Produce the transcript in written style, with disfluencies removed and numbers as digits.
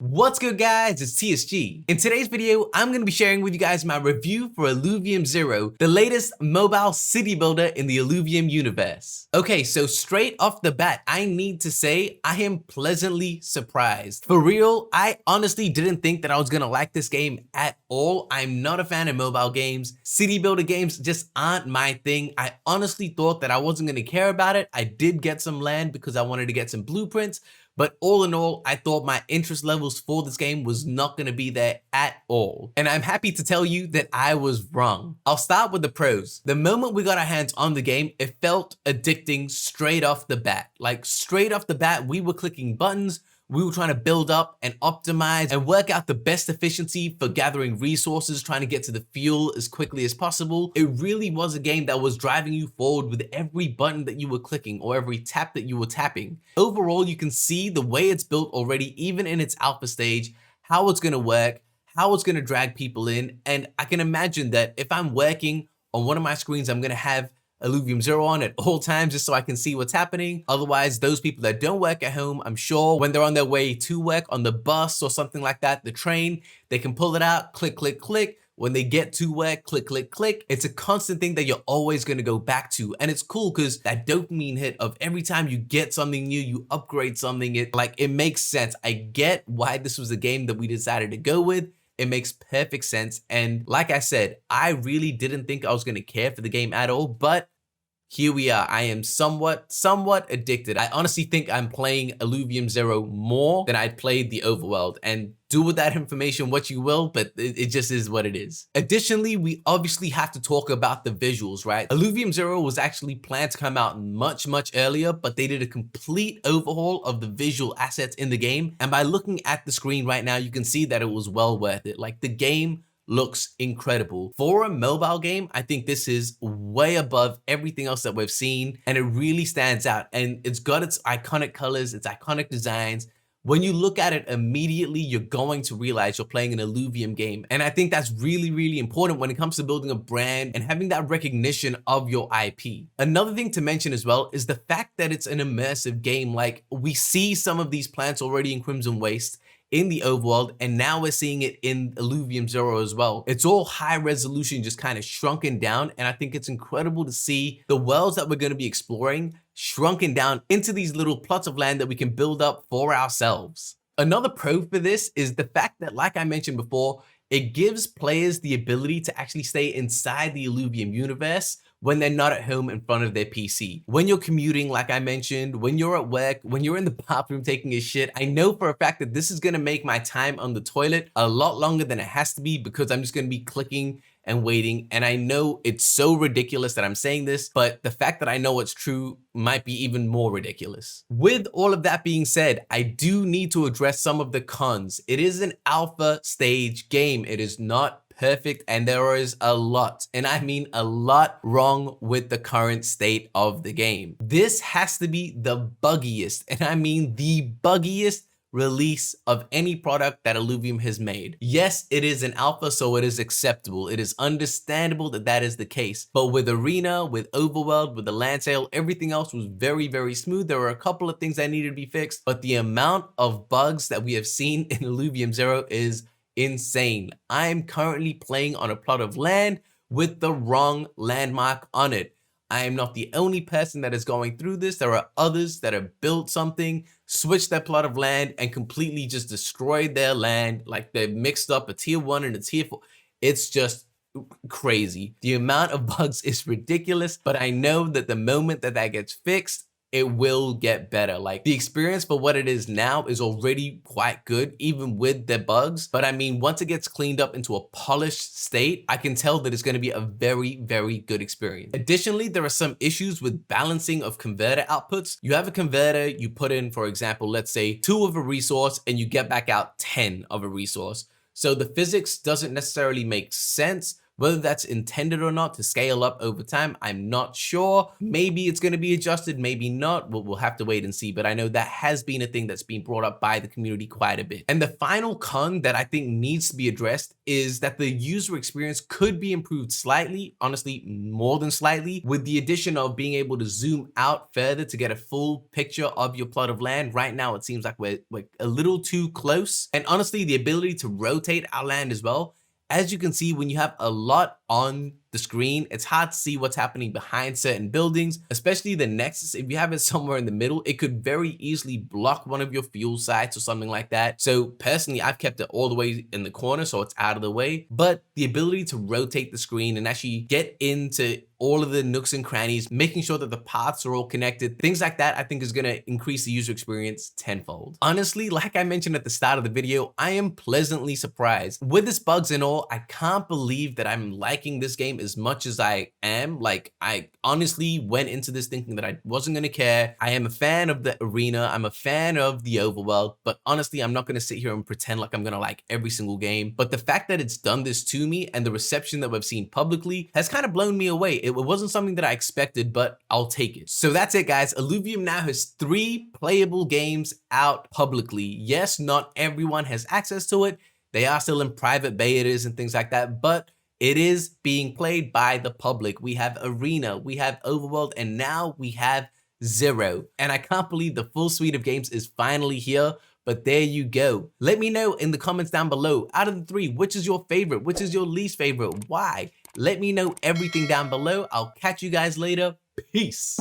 What's good guys, it's TSG. In today's video, I'm going to be sharing with you guys my review for Illuvium Zero, the latest mobile city builder in the Illuvium universe. Okay, so straight off the bat, I need to say I am pleasantly surprised. For real, I honestly didn't think that I was going to like this game at all. I'm not a fan of mobile games. City builder games just aren't my thing. I honestly thought that I wasn't going to care about it. I did get some land because I wanted to get some blueprints. But all in all, I thought my interest levels for this game was not going to be there at all. And I'm happy to tell you that I was wrong. I'll start with the pros. The moment we got our hands on the game, it felt addicting straight off the bat. Like straight off the bat, we were clicking buttons. We were trying to build up and optimize and work out the best efficiency for gathering resources, trying to get to the fuel as quickly as possible. It really was a game that was driving you forward with every button that you were clicking or every tap that you were tapping. Overall, you can see the way it's built already, even in its alpha stage, how it's going to work, how it's going to drag people in. And I can imagine that if I'm working on one of my screens, I'm going to have Illuvium Zero on at all times just so I can see what's happening. Otherwise, those people that don't work at home, I'm sure when they're on their way to work on the bus or something like that, the train, they can pull it out, click, click, click. When they get to work, click, click, click. It's a constant thing that you're always going to go back to. And it's cool because that dopamine hit of every time you get something new, you upgrade something, it makes sense. I get why this was a game that we decided to go with. It makes perfect sense. And like I said, I really didn't think I was going to care for the game at all, but here we are. I am somewhat addicted. I honestly think I'm playing Illuvium Zero more than I'd played the overworld, and do with that information what you will, but it just is what it is. Additionally, we obviously have to talk about the visuals, right? Illuvium Zero was actually planned to come out much earlier, but they did a complete overhaul of the visual assets in the game. And by looking at the screen right now, you can see that it was well worth it. Like the game looks incredible. For a mobile game, I think this is way above everything else that we've seen, and it really stands out. And it's got its iconic colors, its iconic designs. When you look at it immediately, you're going to realize you're playing an Illuvium game. And I think that's really important when it comes to building a brand and having that recognition of your IP. Another thing to mention as well is the fact that it's an immersive game. Like we see some of these plants already in Crimson Waste, in the overworld, and now we're seeing it in Illuvium Zero as well. It's all high resolution, just kind of shrunken down, and I think it's incredible to see the worlds that we're going to be exploring shrunken down into these little plots of land that we can build up for ourselves. Another pro for this is the fact that, like I mentioned before, it gives players the ability to actually stay inside the Illuvium universe when they're not at home in front of their PC. When you're commuting, like I mentioned, when you're at work, when you're in the bathroom taking a shit, I know for a fact that this is gonna make my time on the toilet a lot longer than it has to be because I'm just gonna be clicking and waiting. And I know it's so ridiculous that I'm saying this, but the fact that I know it's true might be even more ridiculous. With all of that being said, I do need to address some of the cons. It is an alpha stage game. It is not perfect, and there is a lot, and I mean a lot, wrong with the current state of the game. This has to be the buggiest, and I mean the buggiest release of any product that Illuvium has made. Yes, it is an alpha, so it is acceptable. It is understandable that that is the case. But with Arena, with Overworld, with the land sale, everything else was very smooth. There were a couple of things that needed to be fixed, but the amount of bugs that we have seen in Illuvium Zero is insane. I'm currently playing on a plot of land with the wrong landmark on it. I am not the only person that is going through this. There are others that have built something, switched their plot of land, and completely just destroyed their land. Like they mixed up a tier 1 and a tier 4. It's just crazy. The amount of bugs is ridiculous, but I know that the moment that that gets fixed, it will get better. Like the experience for what it is now is already quite good, even with the bugs. But I mean, once it gets cleaned up into a polished state, I can tell that it's going to be a very good experience. Additionally, there are some issues with balancing of converter outputs. You have a converter, you put in, for example, let's say 2 of a resource, and you get back out 10 of a resource. So the physics doesn't necessarily make sense Whether that's intended or not to scale up over time, I'm not sure. Maybe it's going to be adjusted, maybe not. We'll have to wait and see. But I know that has been a thing that's been brought up by the community quite a bit. And the final con that I think needs to be addressed is that the user experience could be improved slightly, honestly, more than slightly, with the addition of being able to zoom out further to get a full picture of your plot of land. Right now, it seems like we're a little too close. And honestly, the ability to rotate our land as well. As you can see, when you have a lot on the screen, it's hard to see what's happening behind certain buildings, especially the nexus. If you have it somewhere in the middle, it could very easily block one of your fuel sites or something like that. So personally, I've kept it all the way in the corner so it's out of the way, but the ability to rotate the screen and actually get into all of the nooks and crannies, making sure that the paths are all connected, things like that, I think is gonna increase the user experience tenfold. Honestly, like I mentioned at the start of the video, I am pleasantly surprised. With its bugs and all, I can't believe that I'm liking this game as much as I am. Like, I honestly went into this thinking that I wasn't gonna care. I am a fan of the arena, I'm a fan of the overworld, but honestly, I'm not gonna sit here and pretend like I'm gonna like every single game. But the fact that it's done this to me and the reception that we've seen publicly has kind of blown me away. It wasn't something that I expected, but I'll take it. So that's it, guys. Illuvium now has 3 playable games out publicly. Yes, not everyone has access to it. They are still in private betas and things like that, but it is being played by the public. We have Arena, we have Overworld, and now we have Zero. And I can't believe the full suite of games is finally here. But there you go. Let me know in the comments down below, out of the 3, which is your favorite? Which is your least favorite? Why? Let me know everything down below. I'll catch you guys later. Peace.